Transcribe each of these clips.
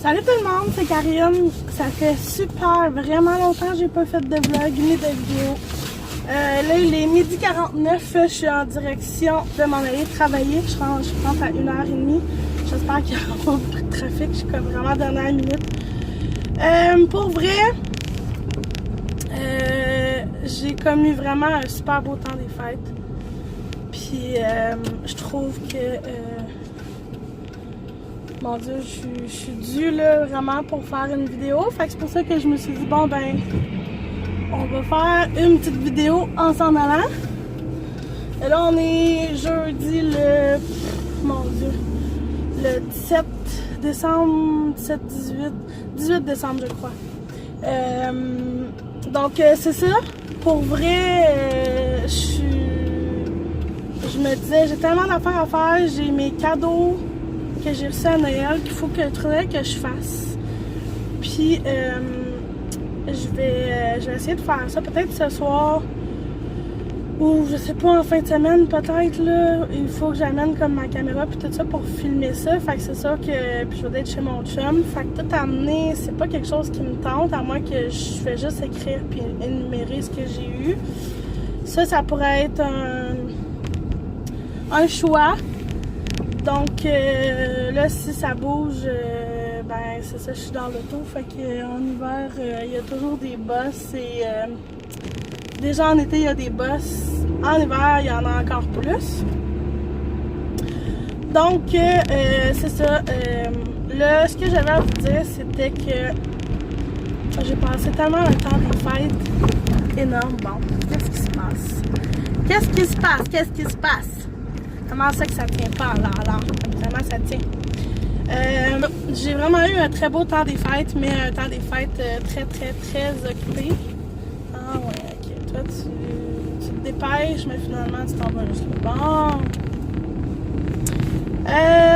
Salut tout le monde, c'est Karine. Ça fait vraiment longtemps que j'ai pas fait de vlog ni de vidéo. Là, il est 12h49, je suis en direction de m'en aller travailler. Je rentre à 1h30. J'espère qu'il n'y aura pas beaucoup de trafic, je suis comme vraiment dernière minute. Pour vrai, j'ai comme eu vraiment un super beau temps des fêtes. Puis je trouve que mon Dieu, je suis due là vraiment pour faire une vidéo. Fait que c'est pour ça que je me suis dit bon ben on va faire une petite vidéo en s'en allant. Et là on est jeudi le mon Dieu le 17 décembre, 18 décembre je crois. Donc c'est ça. Pour vrai, je me disais j'ai tellement d'affaires à faire, j'ai mes cadeaux que j'ai reçu à Noël qu'il faut que je fasse. Puis je vais essayer de faire ça peut-être ce soir ou je sais pas en fin de semaine peut-être là. Il faut que j'amène comme ma caméra puis tout ça pour filmer ça. Fait que c'est sûr que puis je vais être chez mon chum. Fait que tout amener, c'est pas quelque chose qui me tente à moins que je fais juste écrire puis énumérer ce que j'ai eu. Ça pourrait être un choix. Donc là, si ça bouge, ben c'est ça, je suis dans l'auto. Fait qu'en hiver, il y a toujours des bosses et déjà en été, il y a des bosses. En hiver, il y en a encore plus. Donc, c'est ça. Là, ce que j'avais à vous dire, c'était que j'ai passé tellement un temps des fêtes énorme. Bon, qu'est-ce qui se passe? Qu'est-ce qui se passe? Qu'est-ce qui se passe? Comment ça que ça tient pas alors? Comment ça tient? J'ai vraiment eu un très beau temps des fêtes, mais un temps des fêtes très occupé. Ah ouais, ok. Toi, tu te dépêches, mais finalement, tu t'en vas juste là. Bon.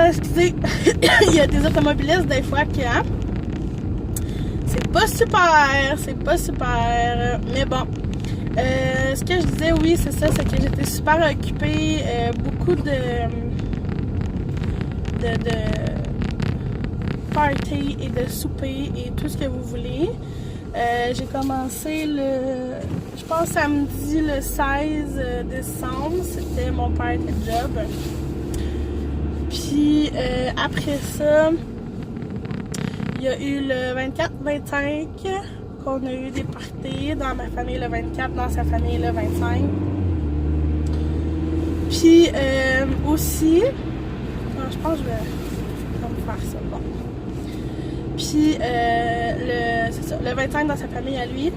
Excusez, il y a des automobilistes des fois qui, hein? C'est pas super, mais bon. Ce que je disais, oui, c'est ça, c'est que j'étais super occupée, beaucoup de party et de souper et tout ce que vous voulez. J'ai commencé je pense samedi le 16 décembre, c'était mon party job. Puis après ça, il y a eu le 24-25. On a eu des parties dans ma famille le 24, dans sa famille le 25. Puis aussi, je pense que je vais faire ça. Bon. Puis c'est ça, le 25 dans sa famille à lui.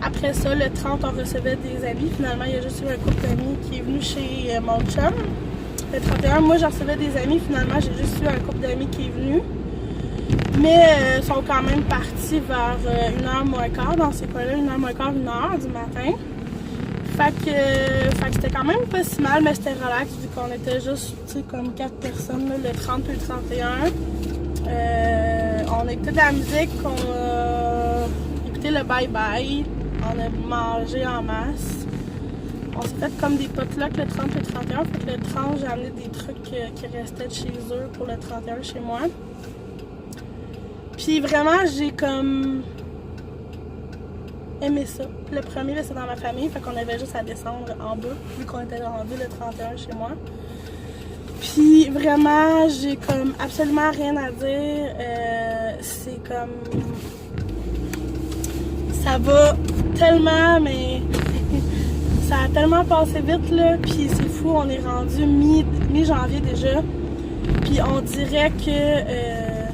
Après ça, le 30, on recevait des amis. Finalement, il y a juste eu un couple d'amis qui est venu chez mon chum. Le 31, moi, je recevais des amis. Finalement, j'ai juste eu un couple d'amis qui est venu. Mais sont quand même partis vers 1h moins quart dans ces coins-là, 1h moins quart, 1h du matin. Fait que c'était quand même pas si mal, mais c'était relax vu qu'on était juste, tu sais, comme 4 personnes, là, le 30 et le 31. On a écouté de la musique, on a écouté le bye-bye, on a mangé en masse. On s'est fait comme des potlucks le 30 et le 31. Fait que le 30, j'ai amené des trucs qui restaient de chez eux pour le 31 chez moi. Puis vraiment, j'ai comme aimé ça. Le premier, c'est dans ma famille, fait qu'on avait juste à descendre en bas, vu qu'on était rendu le 31 chez moi. Puis vraiment, j'ai comme absolument rien à dire. C'est comme... Ça va tellement, mais... ça a tellement passé vite, là. Puis c'est fou, on est rendu mi-janvier déjà. Puis on dirait que...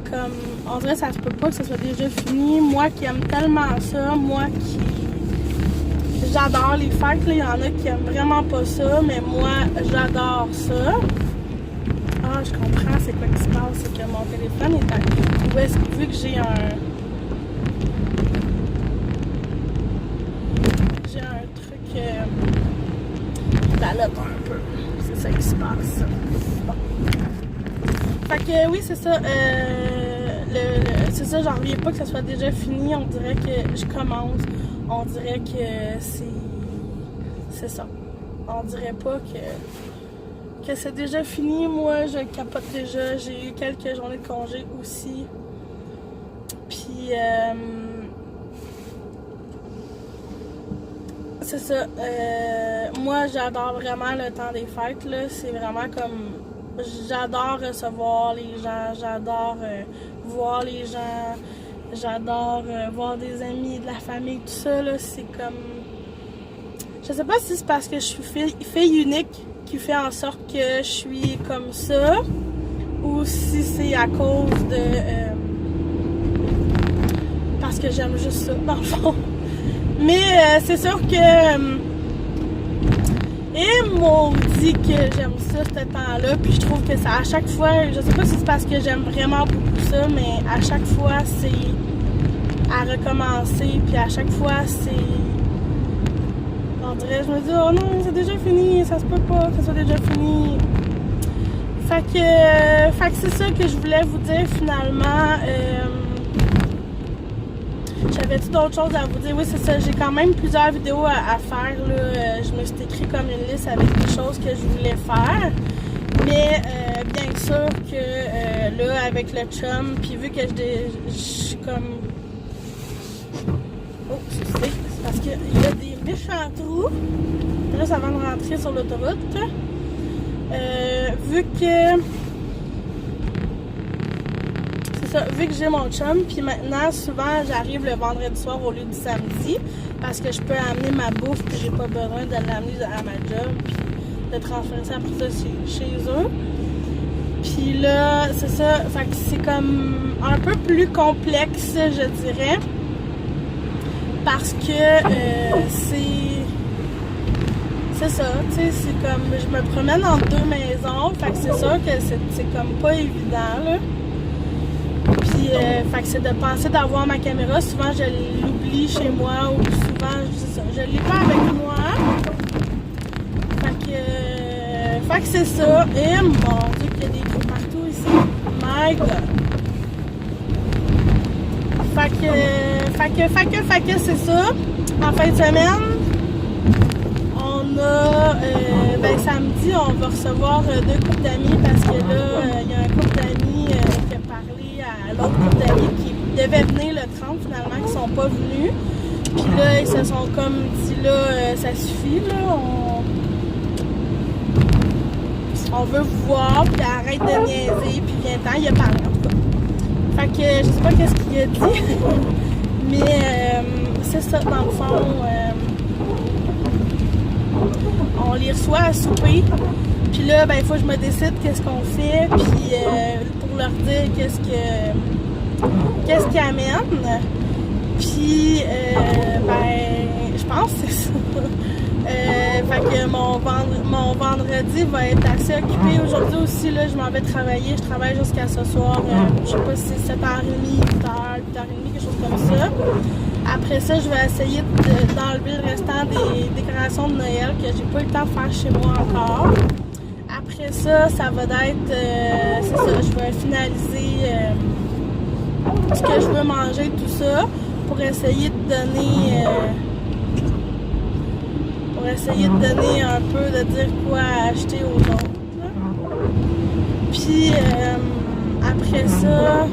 comme, on dirait que ça se peut pas que ce soit déjà fini. Moi qui aime tellement ça, moi qui... J'adore les fêtes, là. Il y en a qui aiment vraiment pas ça, mais moi, j'adore ça. Ah, je comprends, c'est quoi qui se passe, c'est que mon téléphone est à... Où est-ce que, vu que j'ai un truc qui balotte un peu. C'est ça qui se passe. Bon. Fait que oui, c'est ça. C'est ça, j'en reviens pas que ça soit déjà fini. On dirait que je commence. On dirait que c'est ça. On dirait pas que c'est déjà fini. Moi, je capote déjà. J'ai eu quelques journées de congé aussi. Puis, c'est ça. Moi, j'adore vraiment le temps des fêtes, là. C'est vraiment comme... J'adore recevoir les gens. J'adore voir les gens. J'adore voir des amis, de la famille, tout ça, là. C'est comme... Je sais pas si c'est parce que je suis fille unique qui fait en sorte que je suis comme ça, ou si c'est à cause de... parce que j'aime juste ça, dans le fond. Mais c'est sûr que... et maudit que j'aime ça, ce temps-là. Puis je trouve que ça, à chaque fois... Je sais pas si c'est parce que j'aime vraiment beaucoup ça, mais à chaque fois, c'est à recommencer. Puis à chaque fois, c'est... On dirait, je me dis, oh non, c'est déjà fini, ça se peut pas que ça soit déjà fini. Fait que c'est ça que je voulais vous dire finalement. J'avais-tu d'autres choses à vous dire? Oui, c'est ça, j'ai quand même plusieurs vidéos à faire, là. Je me suis écrit comme une liste avec des choses que je voulais faire. Mais bien sûr que là, avec le chum, puis vu que je suis comme... Oh, c'est parce qu'il y a des méchants trous juste avant de rentrer sur l'autoroute. Vu que... C'est ça, vu que j'ai mon chum, puis maintenant, souvent, j'arrive le vendredi soir au lieu du samedi, parce que je peux amener ma bouffe, puis j'ai pas besoin de l'amener à ma job, puis de transférer ça après ça chez eux. Puis là, c'est ça, fait que c'est comme un peu plus complexe, je dirais. Parce que c'est ça, tu sais, c'est comme, je me promène entre deux maisons, fait que c'est sûr que c'est comme pas évident, là. Puis, fait que c'est de penser d'avoir ma caméra, souvent je l'oublie chez moi, ou souvent, je l'ai pas avec moi. Fait que c'est ça, et mon Dieu qu'il y a des trous partout ici, my God. Fait que c'est ça. En fin de semaine, on a, samedi, on va recevoir 2 couples d'amis parce que là, il y a un couple d'amis qui a parlé à l'autre couple d'amis qui devait venir le 30 finalement, qui sont pas venus. Puis là, ils se sont comme dit là, ça suffit, là, on veut vous voir, puis arrête de niaiser, puis viens-t'en, il a parlé en tout cas. Fait que je sais pas qu'est-ce qu'il a dit, mais c'est ça, dans le fond, on les reçoit à souper, puis là, ben, il faut que je me décide qu'est-ce qu'on fait, puis pour leur dire qu'est-ce qu'ils amènent, puis je pense que c'est ça. Fait que mon vendredi va être assez occupé. Aujourd'hui aussi, là, je m'en vais travailler. Je travaille jusqu'à ce soir. Je sais pas si c'est 7h30, 8h30, quelque chose comme ça. Après ça, je vais essayer d'enlever le restant des décorations de Noël que j'ai pas eu le temps de faire chez moi encore. Après ça, ça va être... c'est ça, je vais finaliser ce que je veux manger, tout ça, pour essayer de donner... un peu, de dire quoi acheter aux autres. Là. Puis après ça,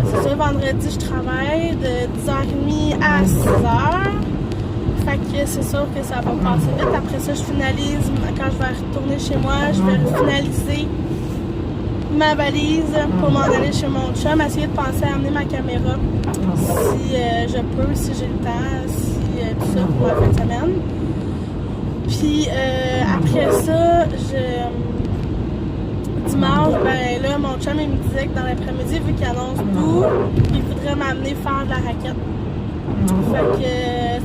c'est ça, vendredi je travaille de 10h30 à 6h. Fait que c'est sûr que ça va passer vite. Après ça, je finalise, quand je vais retourner chez moi, je vais finaliser ma valise pour m'en aller chez mon chum, essayer de penser à amener ma caméra si je peux, si j'ai le temps, tout ça pour la fin de semaine. Puis après ça, dimanche, ben là, mon chum il me disait que dans l'après-midi, vu qu'il annonce tout, il voudrait m'amener faire de la raquette. Fait que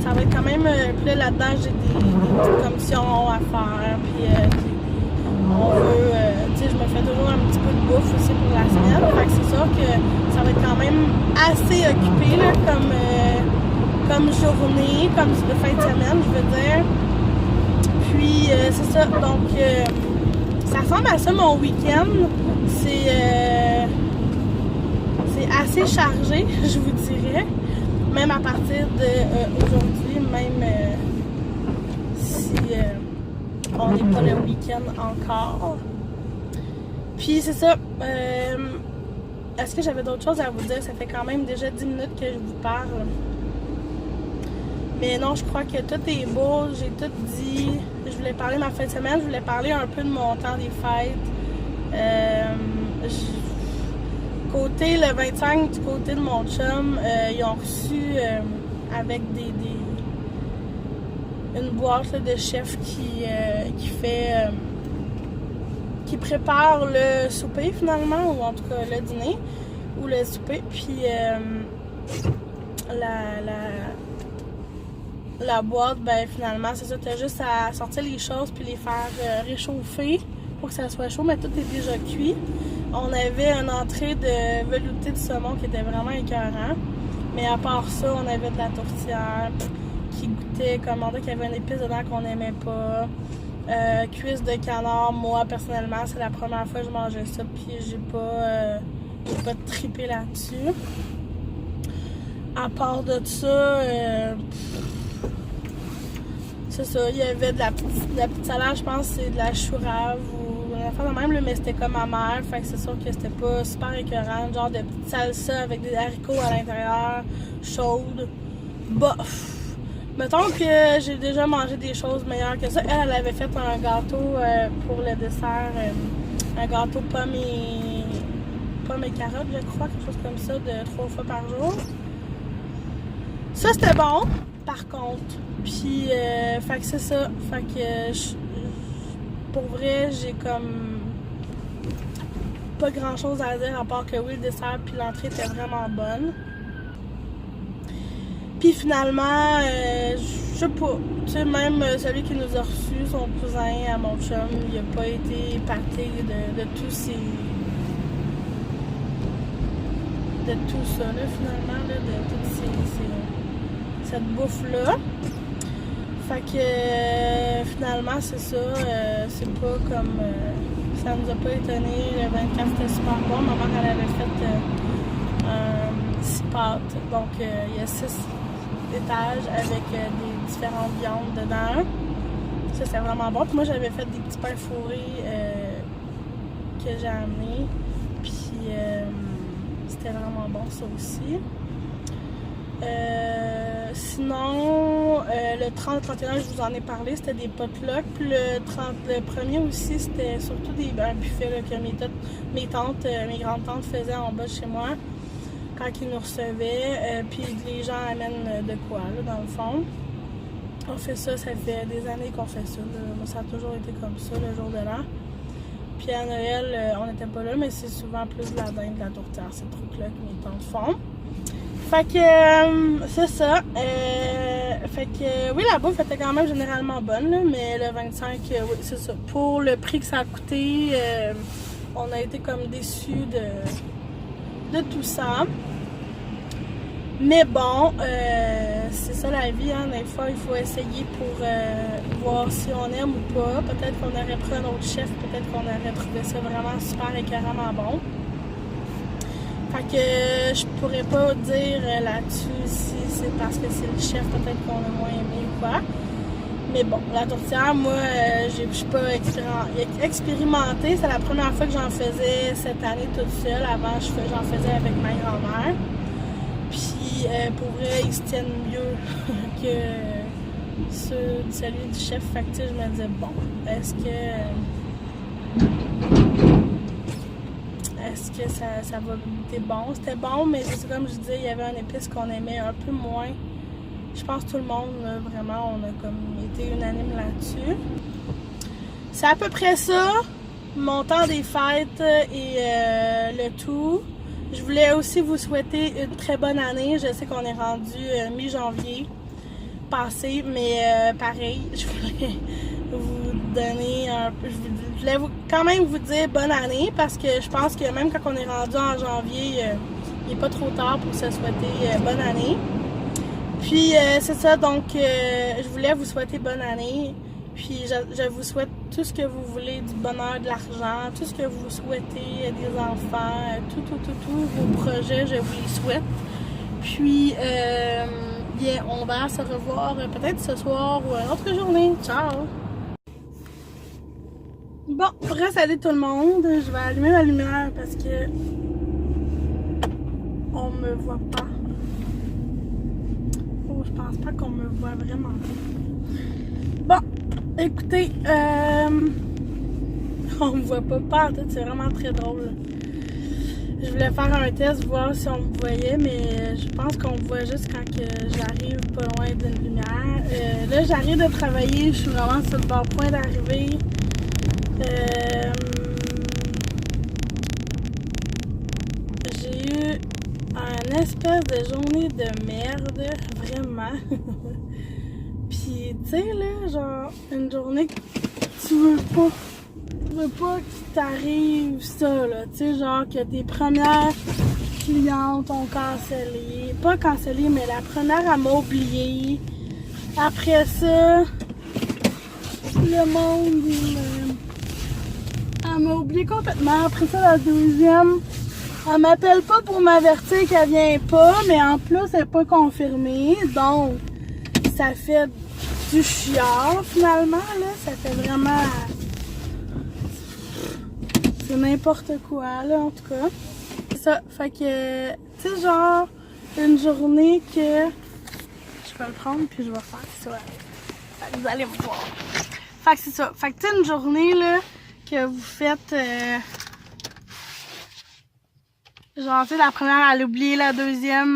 ça va être quand même, puis là-dedans, j'ai des petites commissions à faire, puis on veut, tu sais, je me fais toujours un petit peu de bouffe aussi pour la semaine, fait que c'est sûr que ça va être quand même assez occupé, là, comme journée, comme de fin de semaine, je veux dire. Puis, c'est ça, donc, ça ressemble à ça mon week-end. C'est assez chargé, je vous dirais. Même à partir d'aujourd'hui, même si on n'est pas le week-end encore. Puis c'est ça. Est-ce que j'avais d'autres choses à vous dire? Ça fait quand même déjà 10 minutes que je vous parle. Mais non, je crois que tout est beau. J'ai tout dit. Je voulais parler de ma fin de semaine. Je voulais parler un peu de mon temps des fêtes. Côté le 25, du côté de mon chum, ils ont reçu avec une boîte là, de chef qui fait... qui prépare le souper finalement, ou en tout cas le dîner, ou le souper, puis la boîte, ben finalement, c'est ça, t'as juste à sortir les choses puis les faire réchauffer pour que ça soit chaud, mais tout est déjà cuit. On avait une entrée de velouté de saumon qui était vraiment écœurant, mais à part ça, on avait de la tourtière qui goûtait comme on dit qu'il y avait une épice dedans qu'on n'aimait pas. Cuisse de canard, moi personnellement c'est la première fois que je mangeais ça, puis j'ai pas trippé là-dessus. À part de ça, c'est ça, il y avait de la petite salade, je pense que c'est de la chourave ou une affaire de même, mais c'était comme amer, fait que c'est sûr que c'était pas super écœurant, genre de petite salsa avec des haricots à l'intérieur, chaude. Bof! Mettons que j'ai déjà mangé des choses meilleures que ça. Elle avait fait un gâteau pour le dessert, un gâteau pommes et carottes, je crois, quelque chose comme ça, de 3 fois par jour. Ça, c'était bon, par contre. Puis, fait que c'est ça. Fait que, pour vrai, j'ai comme pas grand-chose à dire, à part que oui, le dessert puis l'entrée était vraiment bonne. Puis finalement, je sais pas, tu sais, même celui qui nous a reçus, son cousin à mon chum, il a pas été épaté de tout ça, là, finalement, là, de toute cette bouffe-là. Fait que, finalement, c'est ça, c'est pas comme, ça nous a pas étonné, le 24 c'était super bon, ma mère, elle avait fait 6 pâtes, donc il y a 6 étages avec des différentes viandes dedans. Ça, c'est vraiment bon. Puis moi, j'avais fait des petits pains fourrés que j'ai amenés. Puis c'était vraiment bon, ça aussi. Sinon, le 30-31, je vous en ai parlé, c'était des potlucks. Puis le 1er aussi, c'était surtout un buffet là, que mes grandes tantes faisaient en bas de chez moi quand ils nous recevaient, puis les gens amènent de quoi, là, dans le fond. On fait ça, ça fait des années qu'on fait ça, là. Moi, ça a toujours été comme ça, le jour de l'an. Puis à Noël, on n'était pas là, mais c'est souvent plus de la dinde, de la tourtière, ces trucs-là que mes tantes font. Fait que, c'est ça. Fait que, oui, la bouffe était quand même généralement bonne, là, mais le 25, oui, c'est ça. Pour le prix que ça a coûté, on a été comme déçus de tout ça. Mais bon, c'est ça la vie, hein. Des fois, il faut essayer pour voir si on aime ou pas. Peut-être qu'on aurait pris un autre chef, peut-être qu'on aurait trouvé ça vraiment super écœuramment bon. Fait que je pourrais pas dire là-dessus si c'est parce que c'est le chef, peut-être qu'on a moins aimé ou quoi. Mais bon, la tourtière, moi, je suis pas expérimentée. C'est la première fois que j'en faisais cette année toute seule. Avant, j'en faisais avec ma grand-mère. Puis, pour vrai, ils se tiennent mieux que celui du chef. Fait que, je me disais, bon, est-ce que ça va goûter bon? C'était bon, mais c'est comme je disais, il y avait un épice qu'on aimait un peu moins. Je pense que tout le monde, là, vraiment, on a comme été unanime là-dessus. C'est à peu près ça, mon temps des fêtes et le tout. Je voulais aussi vous souhaiter une très bonne année. Je sais qu'on est rendu mi-janvier passé, mais pareil, je voulais vous donner un peu... Je voulais quand même vous dire bonne année parce que je pense que même quand on est rendu en janvier, il n'est pas trop tard pour se souhaiter bonne année. Puis c'est ça, donc je voulais vous souhaiter bonne année. Puis je vous souhaite tout ce que vous voulez, du bonheur, de l'argent, tout ce que vous souhaitez, des enfants, tous vos projets, je vous les souhaite. Puis bien, on va se revoir peut-être ce soir ou une autre journée. Ciao! Bon, salut tout le monde. Je vais allumer ma lumière parce que on me voit pas. Oh, je pense pas qu'on me voit vraiment. Bon, écoutez, on me voit pas en tout, c'est vraiment très drôle. Je voulais faire un test, voir si on me voyait, mais je pense qu'on me voit juste quand que j'arrive pas loin d'une lumière. Là, j'arrive de travailler, je suis vraiment sur le bord point d'arriver. J'ai eu une espèce de journée de merde, vraiment. Puis, tu sais, là, genre, une journée que tu veux pas qu'il t'arrive ça, là. Tu sais, genre, que tes premières clientes ont cancellé. Pas cancellé, mais la première, elle m'a oublié. Après ça, le monde, elle m'a oublié complètement. Après ça, la deuxième, elle m'appelle pas pour m'avertir qu'elle vient pas, mais en plus, elle est pas confirmée. Donc, ça fait du chiard, finalement, là. Ça fait vraiment... C'est n'importe quoi, là, en tout cas. C'est ça. Fait que, tu sais, genre, une journée que... Je vais le prendre, puis je vais faire ça. Fait que vous allez me voir. Fait que c'est ça. Fait que, tu sais, une journée, là, que vous faites... genre, tu sais, la première, elle a oublié, la deuxième,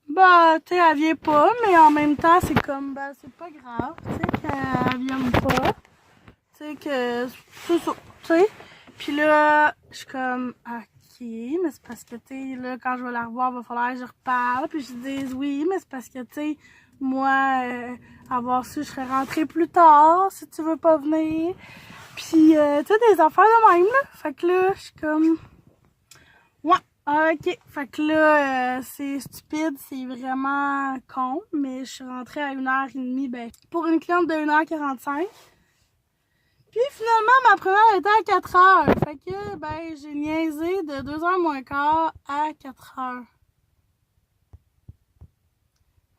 bah, tu sais, elle vient pas, mais en même temps, c'est comme, ben, c'est pas grave, tu sais, qu'elle vienne pas. Tu sais, que c'est ça, tu sais. Puis là, je suis comme, ok, mais c'est parce que, tu sais, là, quand je vais la revoir, il va falloir que je reparle. Puis je dis oui, mais c'est parce que, tu sais, moi, avoir su, je serais rentrée plus tard, si tu veux pas venir. Puis, tu sais, des affaires de même, là. Fait que là, je suis comme, ouais. Ok, fait que là, c'est stupide, c'est vraiment con, mais je suis rentrée à 1h30, ben, pour une cliente de 1h45. Puis finalement, ma première était à 4h, fait que, ben, j'ai niaisé de 2h moins quart à 4h.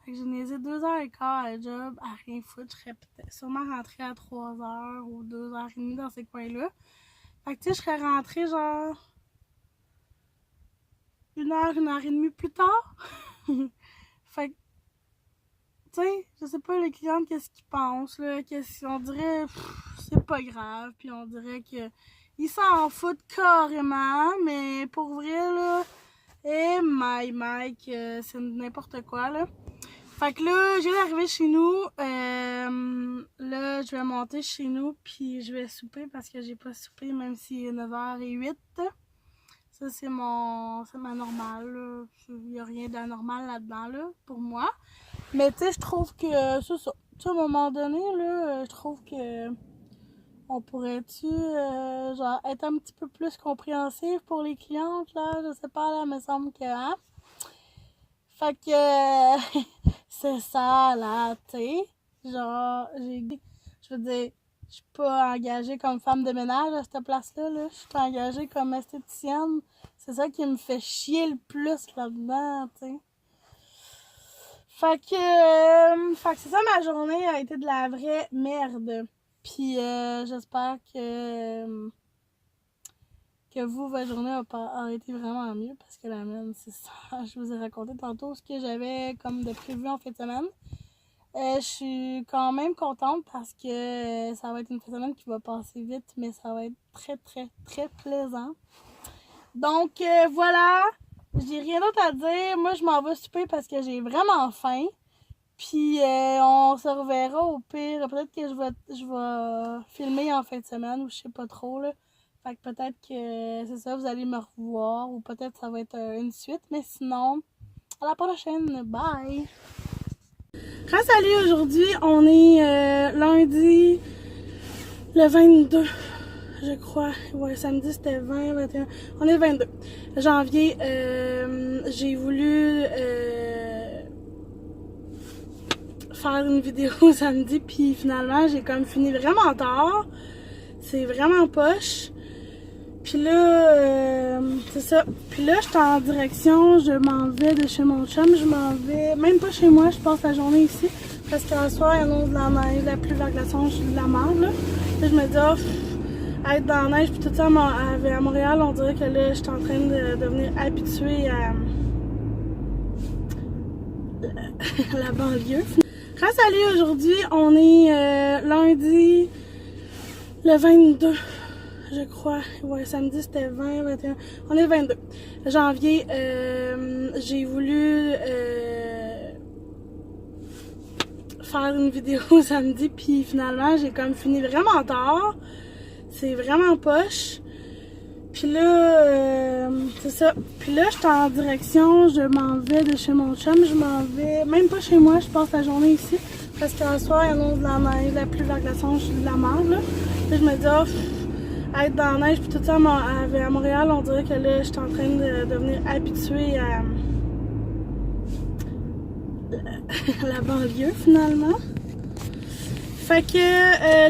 Fait que j'ai niaisé 2h15 à la job, à rien foutre, je serais peut-être sûrement rentrée à 3h ou 2h30 dans ces coins-là. Fait que, tu sais, je serais rentrée, genre... 1h et demie plus tard. Fait que, tu sais, je sais pas les clients qu'est-ce qu'ils pensent, là, on dirait, c'est pas grave, puis on dirait que ils s'en foutent carrément, mais pour vrai, là, Mike, c'est n'importe quoi, là. Fait que là, je viens d'arriver chez nous, là, je vais monter chez nous, puis je vais souper parce que j'ai pas soupé, même s'il est 9h08. Ça, c'est ma normale. Il n'y a rien d'anormal là-dedans, là, pour moi. Mais, tu sais, je trouve que c'est ça. Tu sais, à un moment donné, là, je trouve que on pourrait-tu, genre, être un petit peu plus compréhensif pour les clientes, là? Je sais pas, là, il me semble que, hein? Fait que, c'est ça, là, tu sais. Genre, je veux dire, je suis pas engagée comme femme de ménage à cette place-là, là. Je suis engagée comme esthéticienne. C'est ça qui me fait chier le plus là-dedans, tu sais. Fait que c'est ça, ma journée a été de la vraie merde. Puis j'espère que vous, votre journée a été vraiment mieux, parce que la mienne, c'est ça. Je vous ai raconté tantôt ce que j'avais comme de prévu en fin de semaine. Je suis quand même contente parce que ça va être une fin de semaine qui va passer vite, mais ça va être très, très, très plaisant. Donc, voilà. J'ai rien d'autre à dire. Moi, je m'en vais souper parce que j'ai vraiment faim. Puis, on se reverra au pire. Peut-être que je vais filmer en fin de semaine ou je sais pas trop, là. Fait que peut-être que c'est ça, vous allez me revoir ou peut-être ça va être une suite. Mais sinon, à la prochaine. Bye! Salut, aujourd'hui, on est lundi le 22, je crois. Ouais, samedi c'était 20, 21. On est le 22 janvier. J'ai voulu faire une vidéo samedi, puis finalement, j'ai comme fini vraiment tard. C'est vraiment poche. Puis là, c'est ça. Puis là, j'étais en direction, je m'en vais de chez mon chum, je m'en vais, même pas chez moi, je passe la journée ici. Parce qu'un soir, il annonce de la neige, la pluie, la glaçon, je suis de la merde, là. Là, je me dis, oh, être dans la neige, puis tout ça, à Montréal, on dirait que là, je suis en train de devenir habituée à la banlieue. Salut, aujourd'hui, on est lundi, le 22, je crois. Ouais, samedi, c'était 20, 21. On est le 22 janvier. J'ai voulu faire une vidéo samedi, puis finalement, j'ai comme fini vraiment tard. C'est vraiment poche. Puis là, c'est ça. Puis là, je suis en direction, je m'en vais de chez mon chum, je m'en vais, même pas chez moi, je passe la journée ici. Parce qu'un soir, il annonce de la neige, la pluie, la glaçon, je suis de la merde, là. Là, je me dis, oh, être dans la neige, puis tout ça, à Montréal, on dirait que là, je suis en train de devenir habituée à la banlieue, finalement. Fait que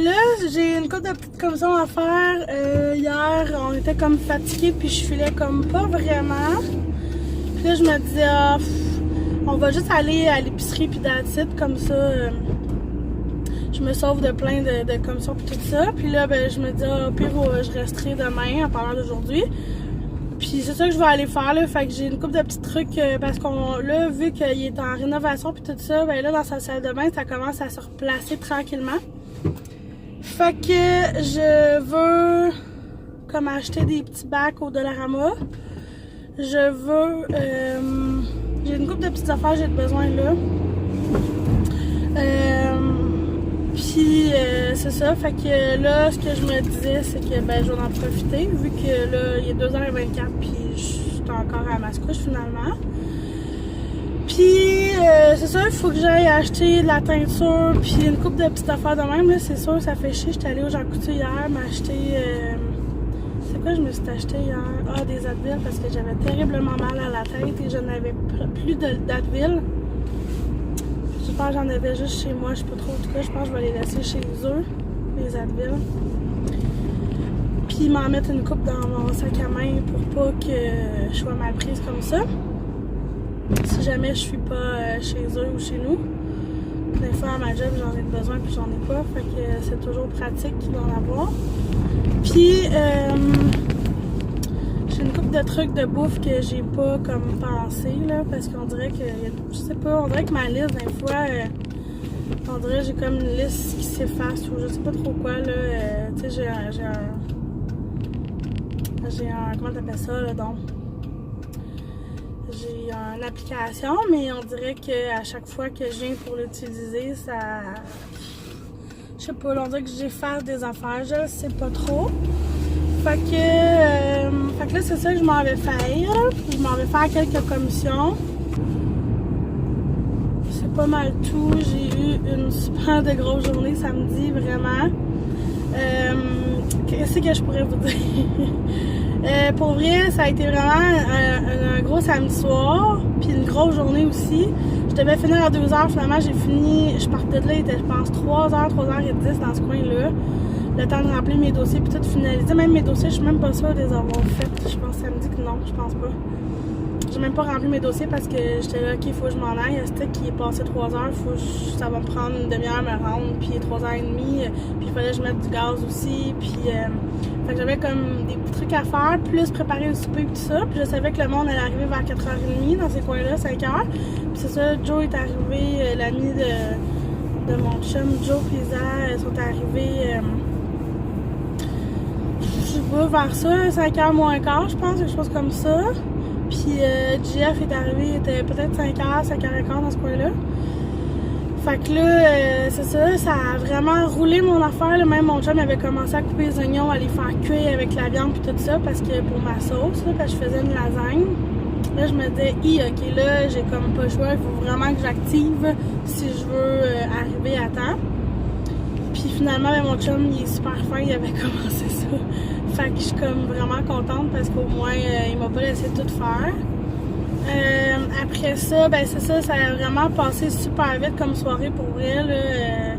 là, j'ai une couple de petites commissions à faire. Hier, on était comme fatigués, puis je filais comme pas vraiment. Puis là, je me disais, ah, on va juste aller à l'épicerie, puis that's it, comme ça, je me sauve de plein de commissions, puis tout ça. Puis là, ben, je me dis, ah, au pire, je resterai demain, en parlant d'aujourd'hui. Puis c'est ça que je vais aller faire, là. Fait que j'ai une couple de petits trucs, parce qu'on, là, vu qu'il est en rénovation puis tout ça, ben là, dans sa salle de bain, ça commence à se replacer tranquillement. Fait que je veux, comme, acheter des petits bacs au Dollarama. Je veux, j'ai une couple de petites affaires que j'ai besoin, là. Puis c'est ça, fait que là, ce que je me disais, c'est que ben, je vais en profiter, vu que là, il est 2h24, puis je suis encore à Mascouche finalement. Puis c'est ça, il faut que j'aille acheter de la teinture, puis une couple de petites affaires de même, là, c'est sûr, ça fait chier. J'étais allée au Jean Coutu hier, m'acheter, c'est quoi je me suis acheté hier? Ah, des Advil, parce que j'avais terriblement mal à la tête et je n'avais plus d'Advil. Je pense que j'en avais juste chez moi, je sais pas trop. En tout cas, je pense que je vais les laisser chez eux, les Advil. Puis m'en mettre une coupe dans mon sac à main pour pas que je sois mal prise comme ça. Si jamais je suis pas chez eux ou chez nous. Des fois à ma job, j'en ai besoin puis j'en ai pas. Fait que c'est toujours pratique d'en avoir. Puis j'ai une couple de trucs de bouffe que j'ai pas comme pensé, là, parce qu'on dirait que, je sais pas, on dirait que ma liste, des fois, on dirait que j'ai comme une liste qui s'efface ou je sais pas trop quoi, là, tu sais, j'ai un, comment t'appelles ça, là, donc, j'ai une application, mais on dirait que à chaque fois que je viens pour l'utiliser, ça, je sais pas, là, on dirait que j'efface des affaires, je sais pas trop. Fait que là, c'est ça que je m'en vais faire. Je m'en vais faire quelques commissions. C'est pas mal tout. J'ai eu une super de grosse journée samedi, vraiment. Qu'est-ce que je pourrais vous dire? Pour vrai, ça a été vraiment un gros samedi soir. Puis une grosse journée aussi. Je devais finir à 2h. Finalement, j'ai fini. Je partais de là, il était, je pense, 3h, 3h10 dans ce coin-là. Le temps de remplir mes dossiers puis tout finaliser. Même mes dossiers, je suis même pas sûre de les avoir faits. Je pense samedi que non, je pense pas. J'ai même pas rempli mes dossiers parce que j'étais là, ok, il faut que je m'en aille. C'était qui est passé 3 heures, ça va me prendre une demi-heure à me rendre, puis 3h30. Puis il fallait que je mette du gaz aussi. Puis fait que j'avais comme des petits trucs à faire, plus préparer le souper et tout ça. Puis je savais que le monde allait arriver vers 4h30 dans ces coins-là, 5h. Puis c'est ça, Joe est arrivé, l'ami de mon chum, Joe et Isa, sont arrivés. Je sais pas, vers ça, 5h moins quart, je pense, quelque chose comme ça. Puis JF est arrivé, il était peut-être 5h, 5h15 dans ce coin-là. Fait que là, c'est ça, ça a vraiment roulé mon affaire. Là. Même mon chum avait commencé à couper les oignons, à les faire cuire avec la viande puis tout ça, parce que pour ma sauce, là, parce que je faisais une lasagne. Là, je me disais, ok, là, j'ai comme pas le choix, il faut vraiment que j'active si je veux arriver à temps. Puis finalement, mon chum, il est super fin, il avait commencé ça. Fait que je suis comme vraiment contente parce qu'au moins, il m'a pas laissé tout faire. Après ça, ben c'est ça, ça a vraiment passé super vite comme soirée pour vrai, là.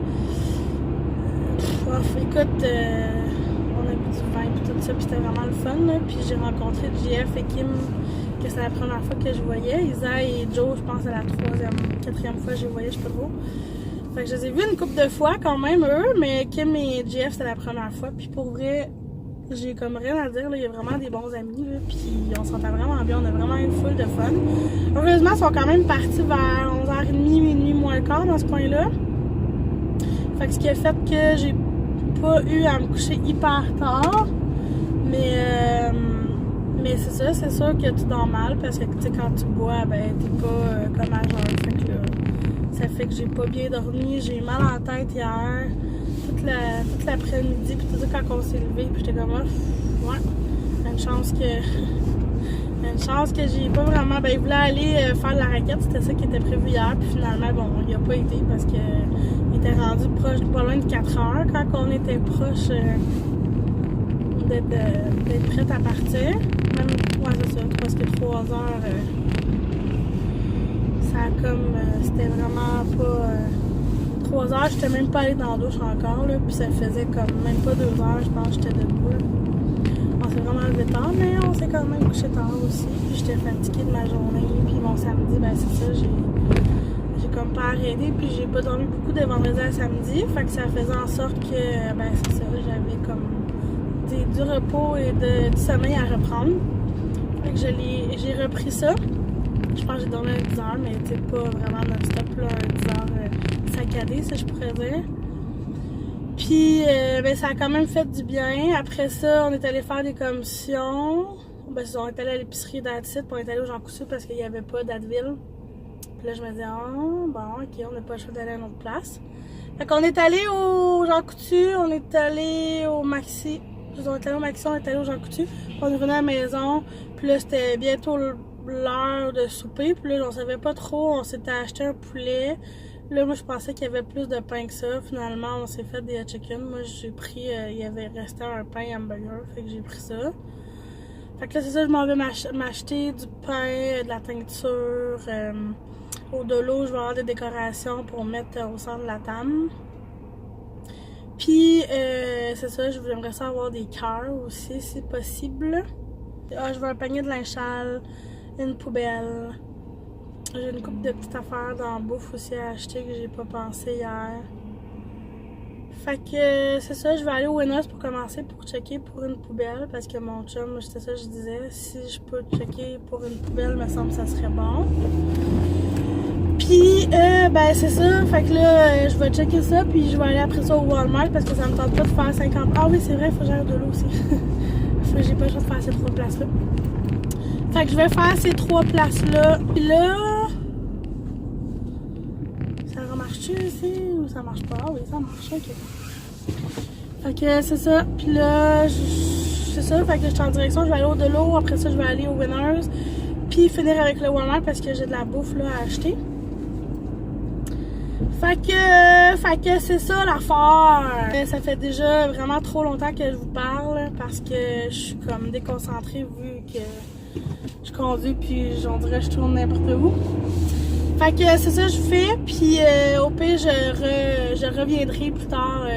Écoute, on a bu du vin et tout ça, puis c'était vraiment le fun, là. Puis j'ai rencontré JF et Kim, que c'est la première fois que je voyais. Isa et Joe, je pense, c'est la 3e, 4e fois que je les voyais, je sais pas trop. Fait que je les ai vus une couple de fois quand même, eux, mais Kim et Jeff, c'était la première fois. Puis pour vrai, j'ai comme rien à dire, là. Il y a vraiment des bons amis, là. Puis on s'entend vraiment bien, on a vraiment eu full de fun. Heureusement, ils sont quand même partis vers 11h30, minuit moins le quart dans ce coin-là. Fait que ce qui a fait que j'ai pas eu à me coucher hyper tard. Mais c'est ça, c'est sûr que tu dors mal parce que tu sais, quand tu bois, ben t'es pas comme à jeun. Fait que là, ça fait que j'ai pas bien dormi, j'ai eu mal en tête hier, toute l'après-midi, puis tout ça quand on s'est levé, puis j'étais comme ouais, une chance que j'ai pas vraiment, ben il voulait aller faire de la raquette, c'était ça qui était prévu hier, puis finalement bon, il a pas été parce que il était rendu proche, pas loin de 4 heures quand on était proche d'être prête à partir. Même, ouais, c'est ça, presque 3 heures. Ça a comme. C'était vraiment pas. 3 heures, j'étais même pas allée dans la douche encore, là. Puis ça faisait comme même pas 2 heures, je pense, j'étais debout. Là. On s'est vraiment levé tard, mais on s'est quand même couché tard aussi. Puis j'étais fatiguée de ma journée. Puis mon samedi, ben c'est ça, j'ai comme pas arrêté. Puis j'ai pas dormi beaucoup de vendredi à samedi. Fait que ça faisait en sorte que, ben c'est ça, j'avais comme. Du repos et du sommeil à reprendre. Fait que j'ai repris ça. Je pense que j'ai dormi à 10 heures, mais c'est pas vraiment non-stop, là, 10 heures saccadées, si je pourrais dire. Puis, ben, ça a quand même fait du bien. Après ça, on est allé faire des commissions. Ben, on est allé à l'épicerie d'Adsit, puis on est allé au Jean Coutu parce qu'il n'y avait pas d'Advil. Puis là, je me disais, bon, ok, on n'a pas le choix d'aller à une autre place. Fait qu'on est allé au Jean Coutu, on est allé au Maxi. On est allé au Maxi, on est allé au Jean Coutu. On est revenu à la maison. Puis là, c'était bientôt l'heure de souper. Puis là, on savait pas trop. On s'était acheté un poulet. Là, moi, je pensais qu'il y avait plus de pain que ça. Finalement, on s'est fait des chicken. Moi, j'ai pris... il y avait resté un pain hamburger. Fait que j'ai pris ça. Fait que là, c'est ça. Je m'en vais m'acheter du pain, de la teinture. Au de l'eau, je vais avoir des décorations pour mettre au centre de la table. Puis, c'est ça, j'aimerais ça avoir des cœurs aussi, si possible. Ah, je veux un panier de linge sale, une poubelle. J'ai une couple de petites affaires dans la bouffe aussi à acheter que j'ai pas pensé hier. Fait que, c'est ça, je vais aller au Winners pour commencer, pour checker pour une poubelle. Parce que mon chum, c'était ça que je disais, si je peux checker pour une poubelle, me semble que ça serait bon. Puis, ben c'est ça, fait que là, je vais checker ça, puis je vais aller après ça au Walmart parce que ça me tente pas de faire 50... Ah oui, c'est vrai, il faut que j'aille de l'eau aussi. J'ai pas le choix de faire ces 3 places-là. Fait que je vais faire ces 3 places-là. Puis là... Ça remarche-tu ici ou ça marche pas? Ah oui, ça marche, ok. Fait que c'est ça, puis là, c'est ça, fait que je suis en direction, je vais aller au de l'eau, après ça je vais aller au Winners, puis finir avec le Walmart parce que j'ai de la bouffe là à acheter. Fait que c'est ça l'affaire. Ça fait déjà vraiment trop longtemps que je vous parle parce que je suis comme déconcentrée vu que je conduis puis on dirait que je tourne n'importe où. Fait que c'est ça que je fais puis au pire je reviendrai plus tard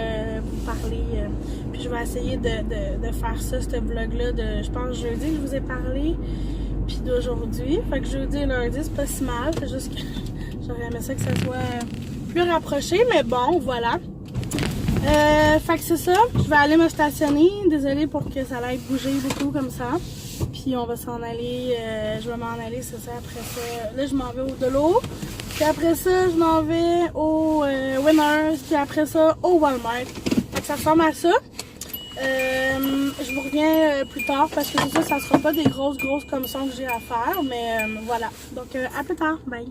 vous parler. Puis je vais essayer de faire ça, ce vlog là de je pense jeudi que je vous ai parlé puis d'aujourd'hui. Fait que jeudi et lundi c'est pas si mal, c'est juste que j'aurais aimé ça que ça soit plus rapproché, mais bon, voilà. Fait que c'est ça. Je vais aller me stationner. Désolée pour que ça aille bouger beaucoup comme ça. Puis on va s'en aller. Je vais m'en aller, c'est ça. Après ça, là, je m'en vais au de l'eau. Puis après ça, je m'en vais au Winners. Puis après ça, au Walmart. Fait que ça ressemble à ça. Je vous reviens plus tard parce que ça sera pas des grosses commissions que j'ai à faire. Mais voilà. Donc, à plus tard. Bye.